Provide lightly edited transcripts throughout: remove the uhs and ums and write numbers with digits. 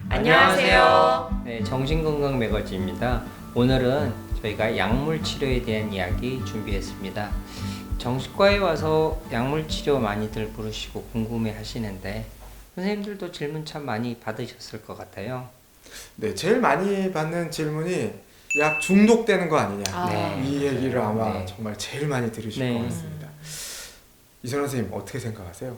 안녕하세요. 네, 정신건강 매거진입니다. 오늘은 저희가 약물 치료에 대한 이야기 준비했습니다. 정신과에 와서 약물 치료 많이들 부르시고 궁금해 하시는데 선생님들도 질문 참 많이 받으셨을 것 같아요. 네, 제일 많이 받는 질문이 약 중독되는 거 아니냐. 네, 이 얘기를 맞아요. 아마 네. 정말 제일 많이 들으실 네. 것 같습니다. 이선아 선생님 어떻게 생각하세요?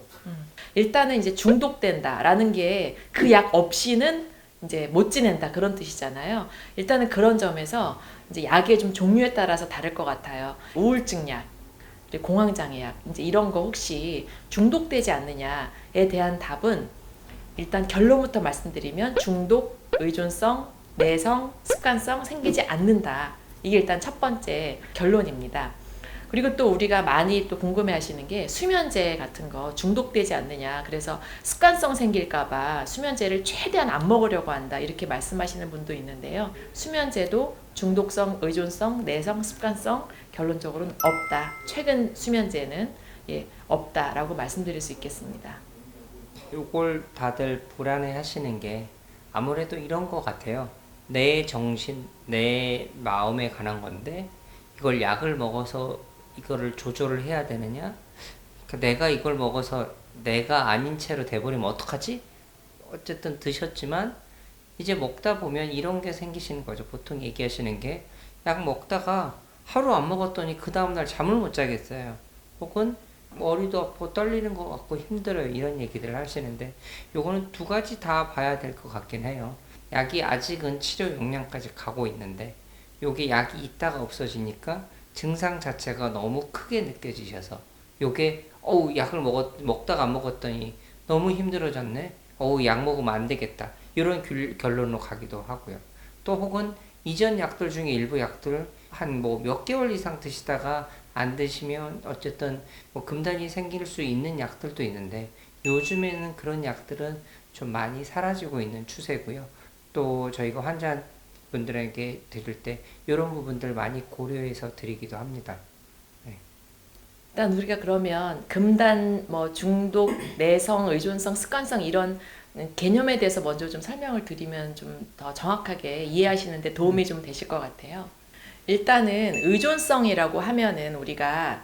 일단은 이제 중독된다라는 게 그 약 없이는 이제 못 지낸다 그런 뜻이잖아요. 일단은 그런 점에서 이제 약의 좀 종류에 따라서 다를 것 같아요. 우울증 약, 그리고 공황장애 약, 이제 이런 거 혹시 중독되지 않느냐에 대한 답은 일단 결론부터 말씀드리면 중독, 의존성, 내성, 습관성 생기지 않는다. 이게 일단 첫 번째 결론입니다. 그리고 또 우리가 많이 또 궁금해 하시는 게 수면제 같은 거 중독되지 않느냐. 그래서 습관성 생길까봐 수면제를 최대한 안 먹으려고 한다. 이렇게 말씀하시는 분도 있는데요. 수면제도 중독성, 의존성, 내성, 습관성 결론적으로는 없다. 최근 수면제는 없다라고 말씀드릴 수 있겠습니다. 이걸 다들 불안해 하시는 게 아무래도 이런 것 같아요. 내 정신, 내 마음에 관한 건데 이걸 약을 먹어서 이거를 조절을 해야 되느냐? 그러니까 내가 이걸 먹어서 내가 아닌 채로 돼버리면 어떡하지? 어쨌든 드셨지만 이제 먹다 보면 이런 게 생기시는 거죠. 보통 얘기하시는 게 약 먹다가 하루 안 먹었더니 그 다음날 잠을 못 자겠어요. 혹은 머리도 아프고 떨리는 것 같고 힘들어요. 이런 얘기들을 하시는데 요거는 두 가지 다 봐야 될 것 같긴 해요. 약이 아직은 치료 용량까지 가고 있는데 요게 약이 있다가 없어지니까 증상 자체가 너무 크게 느껴지셔서 요게 약을 먹다가 안 먹었더니 너무 힘들어졌네. 약 먹으면 안 되겠다. 이런 결론으로 가기도 하고요. 또 혹은 이전 약들 중에 일부 약들 한 뭐 몇 개월 이상 드시다가 안 드시면 어쨌든 뭐 금단이 생길 수 있는 약들도 있는데 요즘에는 그런 약들은 좀 많이 사라지고 있는 추세고요. 또 저희가 환자분들에게 드릴 때 이런 부분들 많이 고려해서 드리기도 합니다. 네. 일단 우리가 그러면 금단, 뭐 중독, 내성, 의존성, 습관성 이런 개념에 대해서 먼저 좀 설명을 드리면 좀 더 정확하게 이해하시는데 도움이 좀 되실 것 같아요. 일단은 의존성이라고 하면은 우리가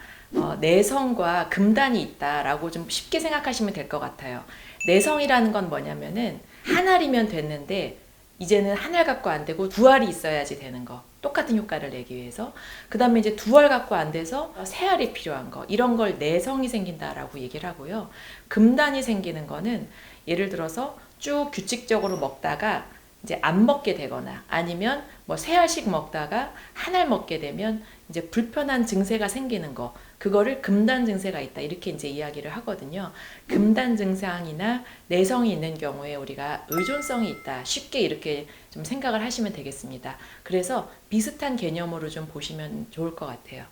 내성과 금단이 있다라고 좀 쉽게 생각하시면 될 것 같아요. 내성이라는 건 뭐냐면은 한 알이면 됐는데 이제는 한 알 갖고 안 되고 두 알이 있어야지 되는 거. 똑같은 효과를 내기 위해서. 그 다음에 이제 두 알 갖고 안 돼서 세 알이 필요한 거. 이런 걸 내성이 생긴다라고 얘기를 하고요. 금단이 생기는 거는 예를 들어서 쭉 규칙적으로 먹다가 이제 안 먹게 되거나 아니면 뭐 세 알씩 먹다가 한 알 먹게 되면 이제 불편한 증세가 생기는 거. 그거를 금단 증세가 있다. 이렇게 이제 이야기를 하거든요. 금단 증상이나 내성이 있는 경우에 우리가 의존성이 있다. 쉽게 이렇게 좀 생각을 하시면 되겠습니다. 그래서 비슷한 개념으로 좀 보시면 좋을 것 같아요.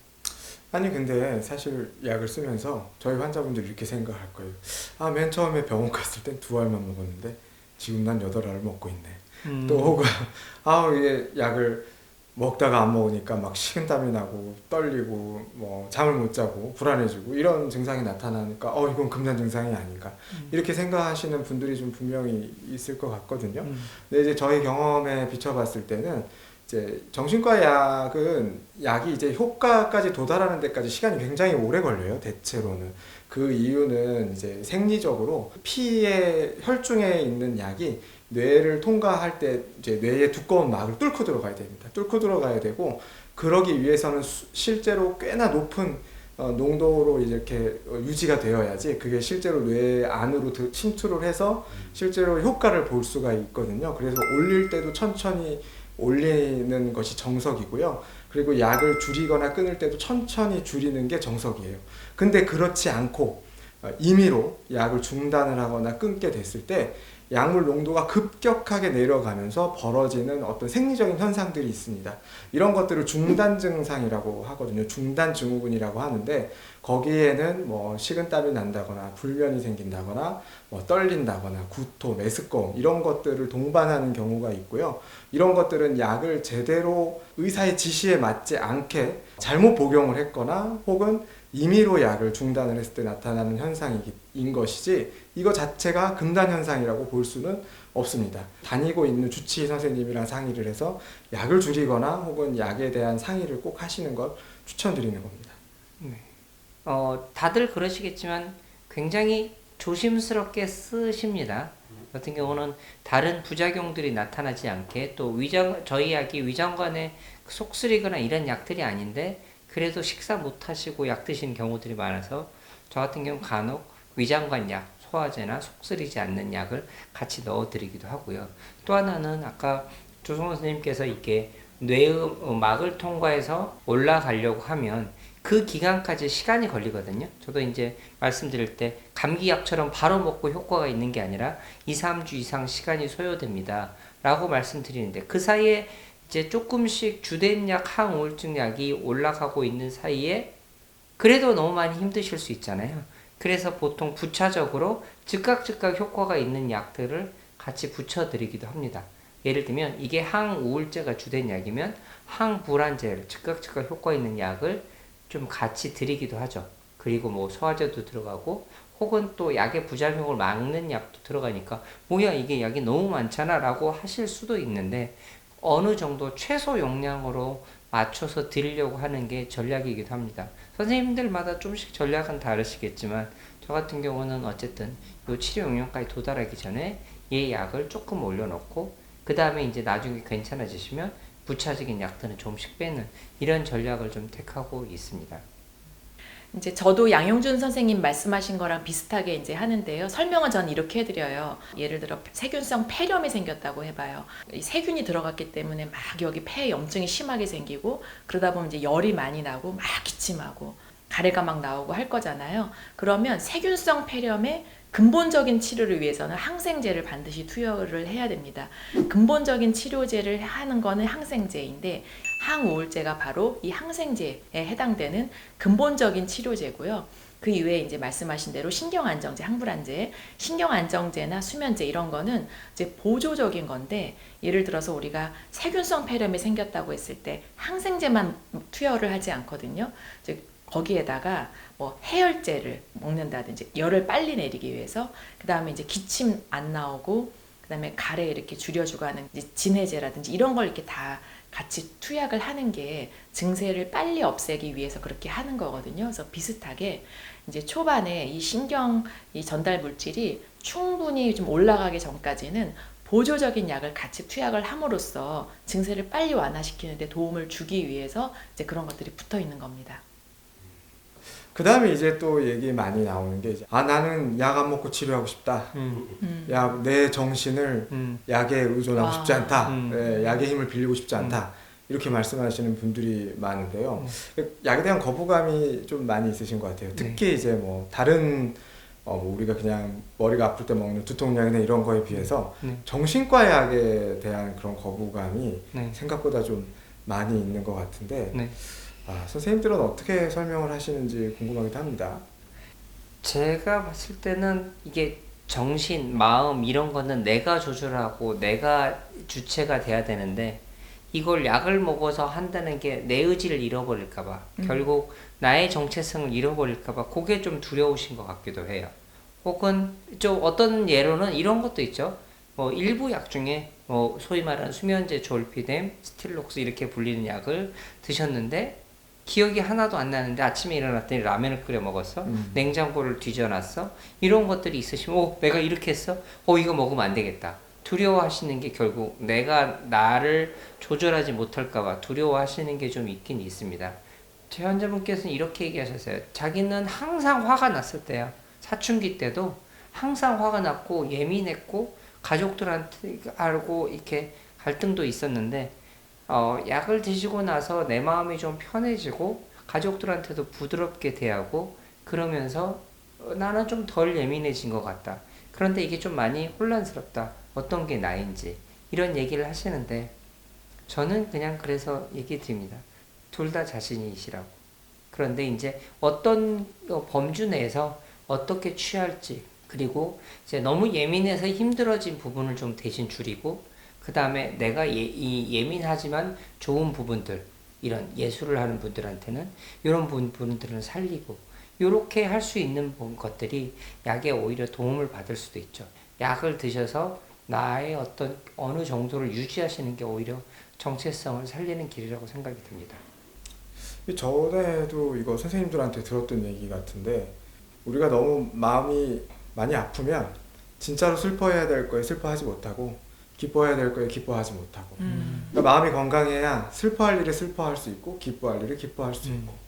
아니 근데 사실 약을 쓰면서 저희 환자분들 이렇게 생각할 거예요. 맨 처음에 병원 갔을 땐 두 알만 먹었는데 지금 난 8알을 먹고 있네. 또 혹은 이게 약을 먹다가 안 먹으니까 막 식은땀이 나고 떨리고 뭐 잠을 못 자고 불안해지고 이런 증상이 나타나니까 이건 금단 증상이 아닌가 이렇게 생각하시는 분들이 좀 분명히 있을 것 같거든요. 근데 이제 저희 경험에 비춰봤을 때는 이제 정신과 약은 약이 이제 효과까지 도달하는 데까지 시간이 굉장히 오래 걸려요. 대체로는 그 이유는 이제 생리적으로 피의 혈중에 있는 약이 뇌를 통과할 때 이제 뇌의 두꺼운 막을 뚫고 들어가야 됩니다. 뚫고 들어가야 되고 그러기 위해서는 실제로 꽤나 높은 농도로 이렇게 유지가 되어야지 그게 실제로 뇌 안으로 침투를 해서 실제로 효과를 볼 수가 있거든요. 그래서 올릴 때도 천천히 올리는 것이 정석이고요. 그리고 약을 줄이거나 끊을 때도 천천히 줄이는 게 정석이에요. 근데 그렇지 않고 임의로 약을 중단을 하거나 끊게 됐을 때 약물 농도가 급격하게 내려가면서 벌어지는 어떤 생리적인 현상들이 있습니다. 이런 것들을 중단 증상이라고 하거든요. 중단 증후군이라고 하는데 거기에는 뭐 식은땀이 난다거나 불면이 생긴다거나 뭐 떨린다거나 구토, 메스꺼움 이런 것들을 동반하는 경우가 있고요. 이런 것들은 약을 제대로 의사의 지시에 맞지 않게 잘못 복용을 했거나 혹은 임의로 약을 중단을 했을 때 나타나는 현상인 것이지 이거 자체가 금단 현상이라고 볼 수는 없습니다. 다니고 있는 주치의 선생님이랑 상의를 해서 약을 줄이거나 혹은 약에 대한 상의를 꼭 하시는 걸 추천드리는 겁니다. 다들 그러시겠지만 굉장히 조심스럽게 쓰십니다. 같은 경우는 다른 부작용들이 나타나지 않게 또 저희 약이 위장관에 속쓰리거나 이런 약들이 아닌데 그래도 식사 못 하시고 약 드시는 경우들이 많아서 저 같은 경우 간혹 위장관 약, 소화제나 속쓰리지 않는 약을 같이 넣어드리기도 하고요. 또 하나는 아까 조성원 선생님께서 이게 뇌막을 통과해서 올라가려고 하면 그 기간까지 시간이 걸리거든요. 저도 이제 말씀드릴 때 감기약처럼 바로 먹고 효과가 있는 게 아니라 2, 3주 이상 시간이 소요됩니다. 라고 말씀드리는데 그 사이에 이제 조금씩 주된 약, 항우울증 약이 올라가고 있는 사이에 그래도 너무 많이 힘드실 수 있잖아요. 그래서 보통 부차적으로 즉각 효과가 있는 약들을 같이 붙여드리기도 합니다. 예를 들면 이게 항우울제가 주된 약이면 항불안제를 즉각 효과 있는 약을 좀 같이 드리기도 하죠. 그리고 뭐 소화제도 들어가고 혹은 또 약의 부작용을 막는 약도 들어가니까 뭐야 이게 약이 너무 많잖아 라고 하실 수도 있는데 어느 정도 최소 용량으로 맞춰서 드리려고 하는 게 전략이기도 합니다. 선생님들마다 좀씩 전략은 다르시겠지만 저 같은 경우는 어쨌든 이 치료 용량까지 도달하기 전에 이 약을 조금 올려놓고 그 다음에 이제 나중에 괜찮아지시면 부차적인 약들은 조금씩 빼는 이런 전략을 좀 택하고 있습니다. 이제 저도 양용준 선생님 말씀하신 거랑 비슷하게 이제 하는데요. 설명은 저는 이렇게 해드려요. 예를 들어 세균성 폐렴이 생겼다고 해봐요. 이 세균이 들어갔기 때문에 막 여기 폐에 염증이 심하게 생기고 그러다 보면 이제 열이 많이 나고 막 기침하고 가래가 막 나오고 할 거잖아요. 그러면 세균성 폐렴의 근본적인 치료를 위해서는 항생제를 반드시 투여를 해야 됩니다. 근본적인 치료제를 하는 거는 항생제인데 항우울제가 바로 이 항생제에 해당되는 근본적인 치료제고요. 그 이외에 이제 말씀하신 대로 신경안정제, 항불안제, 신경안정제나 수면제 이런 거는 이제 보조적인 건데 예를 들어서 우리가 세균성 폐렴이 생겼다고 했을 때 항생제만 투여를 하지 않거든요. 즉 거기에다가 뭐 해열제를 먹는다든지 열을 빨리 내리기 위해서 그 다음에 이제 기침 안 나오고 그 다음에 가래 이렇게 줄여주고 하는 이제 진해제라든지 이런 걸 이렇게 다 같이 투약을 하는 게 증세를 빨리 없애기 위해서 그렇게 하는 거거든요. 그래서 비슷하게 이제 초반에 이 신경 이 전달 물질이 충분히 좀 올라가기 전까지는 보조적인 약을 같이 투약을 함으로써 증세를 빨리 완화시키는데 도움을 주기 위해서 이제 그런 것들이 붙어 있는 겁니다. 그 다음에 이제 또 얘기 많이 나오는 게 이제 나는 약 안 먹고 치료하고 싶다. 내 정신을 약에 의존하고 싶지 않다. 네, 약의 힘을 빌리고 싶지 않다. 이렇게 말씀하시는 분들이 많은데요. 약에 대한 거부감이 좀 많이 있으신 것 같아요. 특히 이제 뭐 다른 뭐 우리가 그냥 머리가 아플 때 먹는 두통약이나 이런 거에 비해서 정신과 약에 대한 그런 거부감이 생각보다 좀 많이 있는 것 같은데 선생님들은 어떻게 설명을 하시는지 궁금하기도 합니다. 제가 봤을 때는 이게 정신, 마음 이런 거는 내가 조절하고 내가 주체가 돼야 되는데 이걸 약을 먹어서 한다는 게 내 의지를 잃어버릴까봐 결국 나의 정체성을 잃어버릴까봐 그게 좀 두려우신 것 같기도 해요. 혹은 좀 어떤 예로는 이런 것도 있죠. 뭐 일부 약 중에 뭐 소위 말하는 수면제, 졸피뎀, 스틸록스 이렇게 불리는 약을 드셨는데 기억이 하나도 안 나는데 아침에 일어났더니 라면을 끓여 먹었어. 냉장고를 뒤져놨어. 이런 것들이 있으시면 내가 이렇게 했어? 이거 먹으면 안 되겠다. 두려워하시는 게 결국 내가 나를 조절하지 못할까봐 두려워하시는 게 좀 있긴 있습니다. 제 환자분께서는 이렇게 얘기하셨어요. 자기는 항상 화가 났을 때야. 사춘기 때도 항상 화가 났고 예민했고 가족들한테 알고 이렇게 갈등도 있었는데 약을 드시고 나서 내 마음이 좀 편해지고 가족들한테도 부드럽게 대하고 그러면서 나는 좀 덜 예민해진 것 같다. 그런데 이게 좀 많이 혼란스럽다. 어떤 게 나인지 이런 얘기를 하시는데 저는 그냥 그래서 얘기 드립니다. 둘 다 자신이시라고. 그런데 이제 어떤 범주 내에서 어떻게 취할지 그리고 이제 너무 예민해서 힘들어진 부분을 좀 대신 줄이고 그 다음에 내가 예민하지만 좋은 부분들 이런 예술을 하는 분들한테는 이런 부분들을 살리고 이렇게 할 수 있는 것들이 약에 오히려 도움을 받을 수도 있죠. 약을 드셔서 나의 어떤 어느 정도를 유지하시는 게 오히려 정체성을 살리는 길이라고 생각이 듭니다. 전에도 이거 선생님들한테 들었던 얘기 같은데 우리가 너무 마음이 많이 아프면 진짜로 슬퍼해야 될 거에 슬퍼하지 못하고 기뻐해야 될 거에 기뻐하지 못하고 그러니까 마음이 건강해야 슬퍼할 일에 슬퍼할 수 있고 기뻐할 일에 기뻐할 수 있고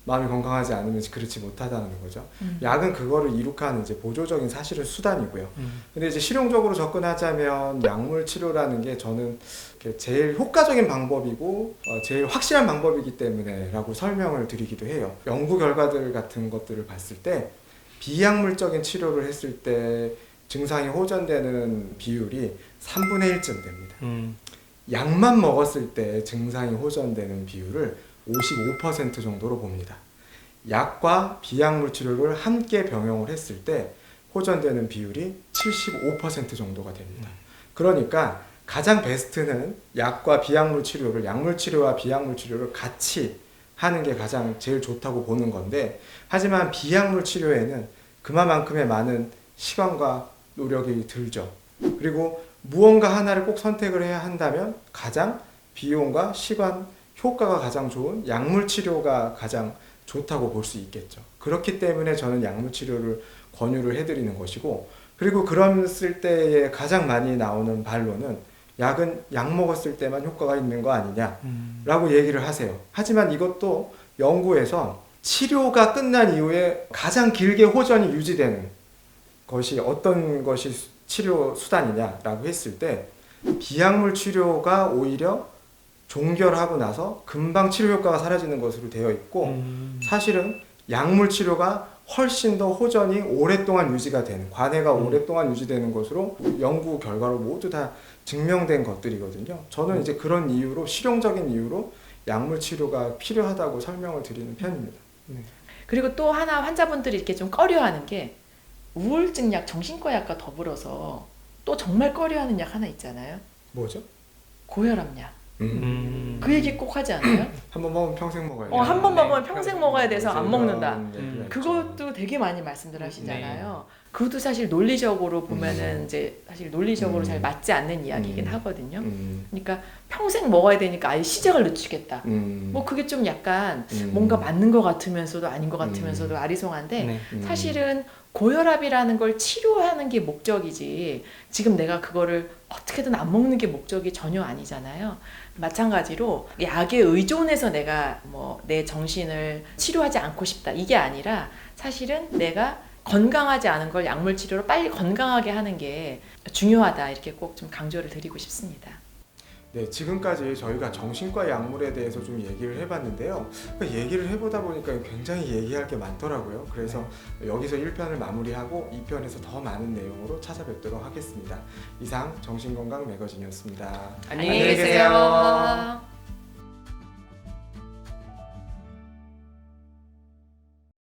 마음이 건강하지 않으면 그렇지 못하다는 거죠. 약은 그거를 이룩하는 이제 보조적인 사실은 수단이고요. 근데 이제 실용적으로 접근하자면 약물 치료라는 게 저는 제일 효과적인 방법이고 제일 확실한 방법이기 때문에라고 설명을 드리기도 해요. 연구 결과들 같은 것들을 봤을 때 비약물적인 치료를 했을 때 증상이 호전되는 비율이 3분의 1쯤 됩니다. 약만 먹었을 때 증상이 호전되는 비율을 55% 정도로 봅니다. 약과 비약물 치료를 함께 병용을 했을 때 호전되는 비율이 75% 정도가 됩니다. 그러니까 가장 베스트는 약과 비약물 치료를, 약물 치료와 비약물 치료를 같이 하는 게 가장 제일 좋다고 보는 건데, 하지만 비약물 치료에는 그만큼의 많은 시간과 노력이 들죠. 그리고 무언가 하나를 꼭 선택을 해야 한다면 가장 비용과 시간, 효과가 가장 좋은 약물 치료가 가장 좋다고 볼 수 있겠죠. 그렇기 때문에 저는 약물 치료를 권유를 해드리는 것이고, 그리고 그랬을 때에 가장 많이 나오는 반론은 약은 약 먹었을 때만 효과가 있는 거 아니냐라고 얘기를 하세요. 하지만 이것도 연구에서 치료가 끝난 이후에 가장 길게 호전이 유지되는 것이 어떤 것이 치료 수단이냐라고 했을 때 비약물 치료가 오히려 종결하고 나서 금방 치료 효과가 사라지는 것으로 되어 있고, 사실은 약물 치료가 훨씬 더 호전이 오랫동안 유지가 되는, 관해가 오랫동안 유지되는 것으로 연구 결과로 모두 다 증명된 것들이거든요. 저는 이제 그런 이유로, 실용적인 이유로 약물 치료가 필요하다고 설명을 드리는 편입니다. 그리고 또 하나 환자분들이 이렇게 좀 꺼려하는 게 우울증 약, 정신과 약과 더불어서 또 정말 꺼려하는 약 하나 있잖아요. 뭐죠? 고혈압 약. 그 얘기 꼭 하지 않아요? 한 번 먹으면 평생 먹어야 돼요. 한 번 네. 먹으면 평생 먹어야 돼서 안 먹는다. 그거 그것도 되게 많이 말씀들 하시잖아요. 그것도 사실 논리적으로 보면은 이제 사실 논리적으로 잘 맞지 않는 이야기이긴 하거든요. 그러니까 평생 먹어야 되니까 아예 시작을 늦추겠다. 뭐 그게 좀 약간 뭔가 맞는 것 같으면서도 아닌 것 같으면서도 아리송한데, 네. 사실은 고혈압이라는 걸 치료하는 게 목적이지 지금 내가 그거를 어떻게든 안 먹는 게 목적이 전혀 아니잖아요. 마찬가지로 약에 의존해서 내가 뭐 내 정신을 치료하지 않고 싶다 이게 아니라, 사실은 내가 건강하지 않은 걸 약물 치료로 빨리 건강하게 하는 게 중요하다, 이렇게 꼭 좀 강조를 드리고 싶습니다. 네, 지금까지 저희가 정신과 약물에 대해서 좀 얘기를 해봤는데요. 얘기를 해보다 보니까 굉장히 얘기할 게 많더라고요. 그래서 여기서 1편을 마무리하고 2편에서 더 많은 내용으로 찾아뵙도록 하겠습니다. 이상 정신건강 매거진이었습니다. 안녕히 계세요.